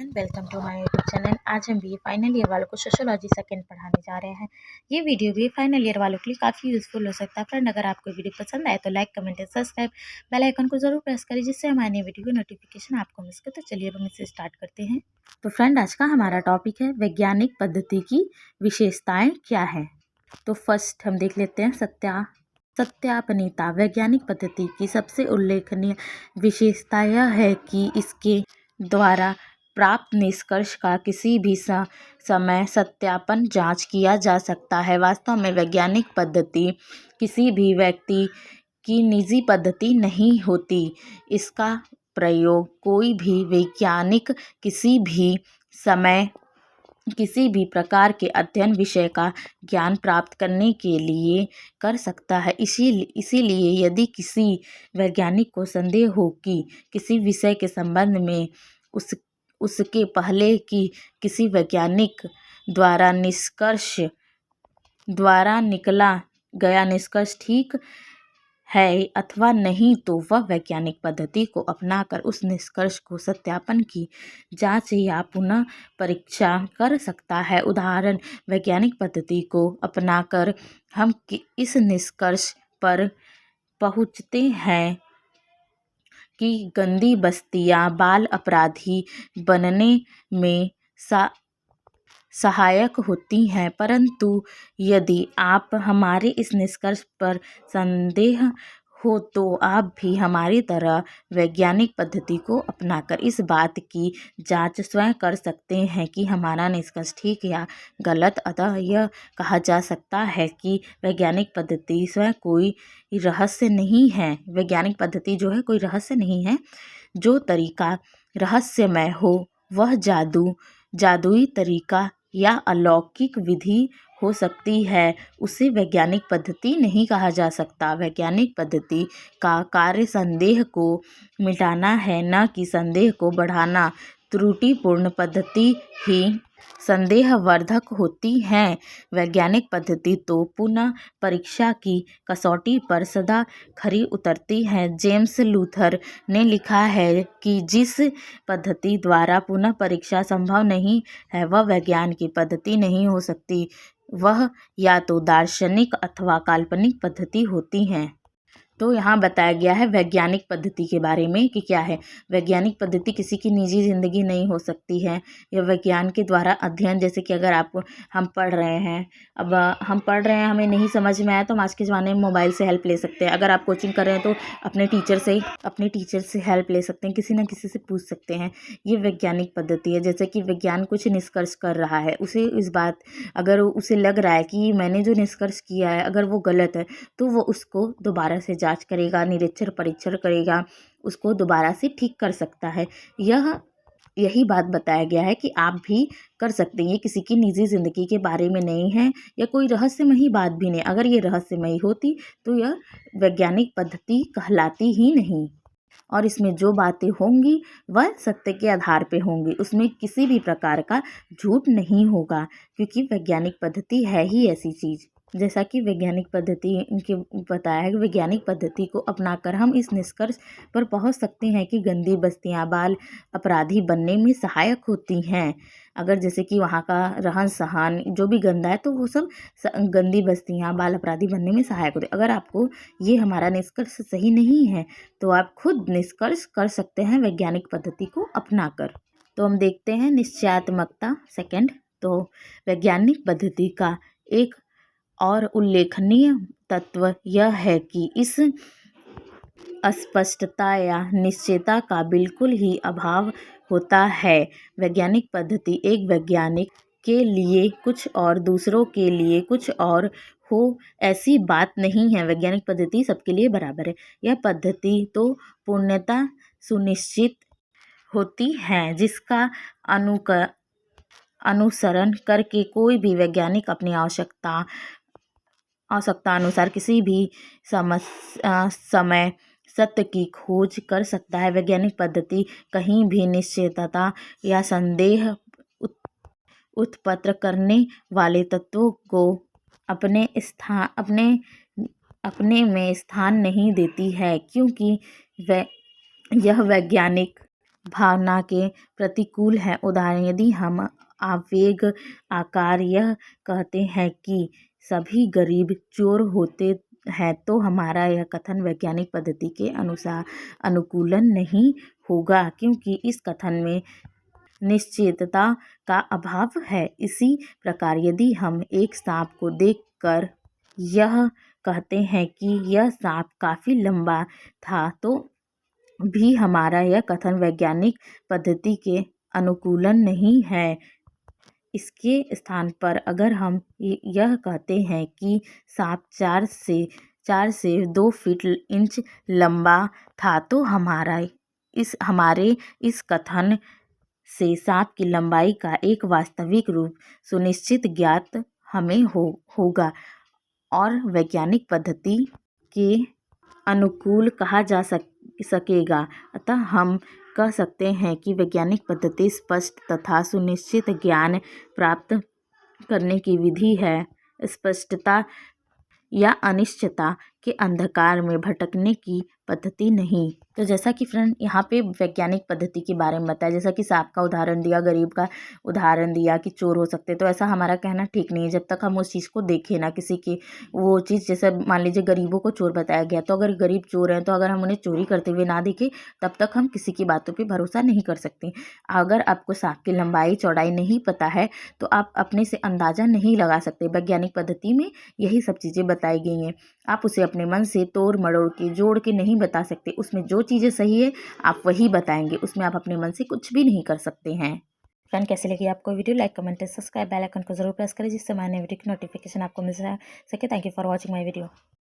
And welcome to my YouTube channel. आज हम भी फाइनल ईयर वालों को सोशियोलॉजी सेकंड पढ़ाने जा रहे हैं। ये वीडियो भी फाइनल ईयर वालों के लिए काफ़ी यूजफुल हो सकता है। फ्रेंड, अगर आपको वीडियो पसंद आए तो like, comment and subscribe, bell icon को जरूर प्रेस करें जिससे हमारी नई वीडियो की नोटिफिकेशन आपको मिल सके। तो चलिए अब हम इसे स्टार्ट करते हैं। तो फ्रेंड, आज का हमारा टॉपिक है वैज्ञानिक पद्धति की विशेषताएं क्या है। तो फर्स्ट हम देख लेते हैं सत्यापनीयता। वैज्ञानिक पद्धति की सबसे उल्लेखनीय विशेषता यह है कि इसके द्वारा प्राप्त निष्कर्ष का किसी भी समय सत्यापन जांच किया जा सकता है। वास्तव में वैज्ञानिक पद्धति किसी भी व्यक्ति की निजी पद्धति नहीं होती। इसका प्रयोग कोई भी वैज्ञानिक किसी भी समय किसी भी प्रकार के अध्ययन विषय का ज्ञान प्राप्त करने के लिए कर सकता है। इसीलिए यदि किसी वैज्ञानिक को संदेह हो कि किसी विषय के संबंध में उसके पहले की किसी वैज्ञानिक द्वारा निकला गया निष्कर्ष ठीक है अथवा नहीं, तो वह वैज्ञानिक पद्धति को अपनाकर उस निष्कर्ष को सत्यापन की जांच या पुनः परीक्षा कर सकता है। उदाहरण, वैज्ञानिक पद्धति को अपनाकर हम इस निष्कर्ष पर पहुंचते हैं कि गंदी बस्तियां बाल अपराधी बनने में सहायक होती हैं। परंतु यदि आप हमारे इस निष्कर्ष पर संदेह हो तो आप भी हमारी तरह वैज्ञानिक पद्धति को अपनाकर इस बात की जांच स्वयं कर सकते हैं कि हमारा निष्कर्ष ठीक या गलत। अतः यह कहा जा सकता है कि वैज्ञानिक पद्धति स्वयं कोई रहस्य नहीं है। वैज्ञानिक पद्धति जो है कोई रहस्य नहीं है। जो तरीका रहस्यमय हो वह जादुई तरीका या अलौकिक विधि हो सकती है, उसे वैज्ञानिक पद्धति नहीं कहा जा सकता। वैज्ञानिक पद्धति का कार्य संदेह को मिटाना है, न कि संदेह को बढ़ाना। त्रुटिपूर्ण पद्धति ही संदेहवर्धक होती हैं। वैज्ञानिक पद्धति तो पुनः परीक्षा की कसौटी पर सदा खरी उतरती है। जेम्स लूथर ने लिखा है कि जिस पद्धति द्वारा पुनः परीक्षा संभव नहीं है वह वैज्ञानिक की पद्धति नहीं हो सकती। वह या तो दार्शनिक अथवा काल्पनिक पद्धति होती है। तो यहाँ बताया गया है वैज्ञानिक पद्धति के बारे में कि क्या है। वैज्ञानिक पद्धति किसी की निजी जिंदगी नहीं हो सकती है। यह विज्ञान के द्वारा अध्ययन, जैसे कि अगर हम पढ़ रहे हैं, अब हम पढ़ रहे हैं, हमें नहीं समझ में आया तो हम आज के ज़माने में मोबाइल से हेल्प ले सकते हैं। अगर आप कोचिंग कर रहे हैं तो अपने टीचर से हेल्प ले सकते हैं, किसी न किसी से पूछ सकते हैं। ये वैज्ञानिक पद्धति है। जैसे कि विज्ञान कुछ निष्कर्ष कर रहा है, अगर उसे लग रहा है कि मैंने जो निष्कर्ष किया है अगर वो गलत है तो वो उसको दोबारा से जांच करेगा, निरीक्षण परीक्षण करेगा, उसको दोबारा से ठीक कर सकता है। यही बात बताया गया है कि आप भी कर सकते हैं। ये किसी की निजी जिंदगी के बारे में नहीं है या कोई रहस्यमयी बात भी नहीं। अगर ये रहस्यमयी होती तो यह वैज्ञानिक पद्धति कहलाती ही नहीं। और इसमें जो बातें होंगी वह सत्य के आधार पे होंगी, उसमें किसी भी प्रकार का झूठ नहीं होगा, क्योंकि वैज्ञानिक पद्धति है ही ऐसी चीज़। जैसा कि वैज्ञानिक पद्धति इनके बताया है कि वैज्ञानिक पद्धति को अपनाकर हम इस निष्कर्ष पर पहुंच सकते हैं कि गंदी बस्तियां बाल अपराधी बनने में सहायक होती हैं। अगर जैसे कि वहाँ का रहन सहन जो भी गंदा है तो वो सब गंदी बस्तियां बाल अपराधी बनने में सहायक होते हैं। अगर आपको ये हमारा निष्कर्ष सही नहीं है तो आप खुद निष्कर्ष कर सकते हैं वैज्ञानिक पद्धति को अपनाकर। तो हम देखते हैं निश्चयात्मकता सेकंड। तो वैज्ञानिक पद्धति का एक और उल्लेखनीय तत्व यह है कि इस अस्पष्टता या निश्चयता का बिल्कुल ही अभाव होता है। वैज्ञानिक पद्धति एक वैज्ञानिक के लिए कुछ और दूसरों के लिए कुछ और हो, ऐसी बात नहीं है। वैज्ञानिक पद्धति सबके लिए बराबर है। यह पद्धति तो पूर्णतः सुनिश्चित होती है जिसका अनुसरण करके कोई भी वैज्ञानिक अपनी आवश्यकता अनुसार किसी भी समय सत्य की खोज कर सकता है। वैज्ञानिक पद्धति कहीं भी निश्चयता या संदेह उत्पन्न करने वाले तत्वों को अपने में स्थान नहीं देती है, क्योंकि यह वैज्ञानिक भावना के प्रतिकूल है। उदाहरण, यदि हम आवेग आकार यह कहते हैं कि सभी गरीब चोर होते हैं, तो हमारा यह कथन वैज्ञानिक पद्धति के अनुसार अनुकूलन नहीं होगा, क्योंकि इस कथन में निश्चितता का अभाव है। इसी प्रकार यदि हम एक सांप को देखकर यह कहते हैं कि यह सांप काफ़ी लंबा था, तो भी हमारा यह कथन वैज्ञानिक पद्धति के अनुकूलन नहीं है। इसके स्थान पर अगर हम यह कहते हैं कि सांप 4 से 2 फीट इंच लंबा था, तो हमारे इस कथन से सांप की लंबाई का एक वास्तविक रूप सुनिश्चित ज्ञात हमें होगा और वैज्ञानिक पद्धति के अनुकूल कहा जा सकेगा। अतः हम कह सकते हैं कि वैज्ञानिक पद्धति स्पष्ट तथा सुनिश्चित ज्ञान प्राप्त करने की विधि है, स्पष्टता या अनिश्चितता के अंधकार में भटकने की पद्धति नहीं। तो जैसा कि फ्रेंड यहाँ पे वैज्ञानिक पद्धति के बारे में बताया, जैसा कि सांप का उदाहरण दिया, गरीब का उदाहरण दिया कि चोर हो सकते, तो ऐसा हमारा कहना ठीक नहीं है जब तक हम उस चीज़ को देखें ना, किसी की वो चीज़। जैसे मान लीजिए गरीबों को चोर बताया गया, तो अगर गरीब चोर हैं तो अगर हम उन्हें चोरी करते हुए ना देखें, तब तक हम किसी की बातों पर भरोसा नहीं कर सकते। अगर आपको सांप की लंबाई चौड़ाई नहीं पता है, तो आप अपने से अंदाज़ा नहीं लगा सकते। वैज्ञानिक पद्धति में यही सब चीज़ें बताई गई हैं। आप उसे अपने मन से तोड़ मड़ोड़ के जोड़ के नहीं बता सकते। उसमें जो चीज़ें सही है आप वही बताएंगे, उसमें आप अपने मन से कुछ भी नहीं कर सकते हैं। फ्रेंड, कैसे लगी आपको video? Like, comment, subscribe, bell icon को जरूर प्रेस करें, जिससे हमारे वीडियो की नोटिफिकेशन आपको मिल सके। Thank you for watching my video.